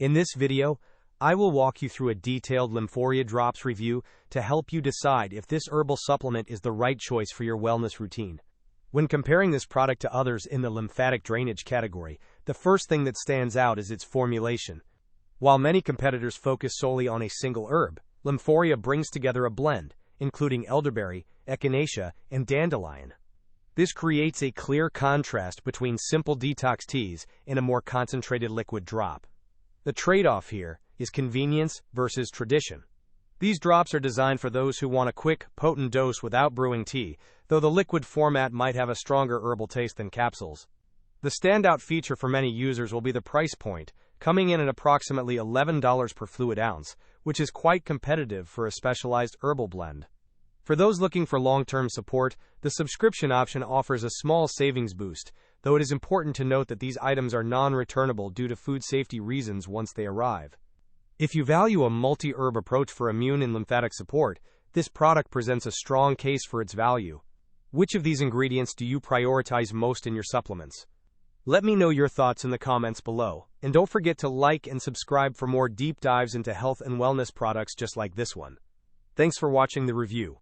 In this video, I will walk you through a detailed Lymphoria drops review to help you decide if this herbal supplement is the right choice for your wellness routine. When comparing this product to others in the lymphatic drainage category, the first thing that stands out is its formulation. While many competitors focus solely on a single herb, Lymphoria brings together a blend, including elderberry, echinacea, and dandelion. This creates a clear contrast between simple detox teas and a more concentrated liquid drop. The trade-off here is convenience versus tradition. These drops are designed for those who want a quick, potent dose without brewing tea, though the liquid format might have a stronger herbal taste than capsules. The standout feature for many users will be the price point, coming in at approximately $11 per fluid ounce, which is quite competitive for a specialized herbal blend. For those looking for long-term support, the subscription option offers a small savings boost, though it is important to note that these items are non-returnable due to food safety reasons once they arrive. If you value a multi-herb approach for immune and lymphatic support, this product presents a strong case for its value. Which of these ingredients do you prioritize most in your supplements? Let me know your thoughts in the comments below, and don't forget to like and subscribe for more deep dives into health and wellness products just like this one. Thanks for watching the review.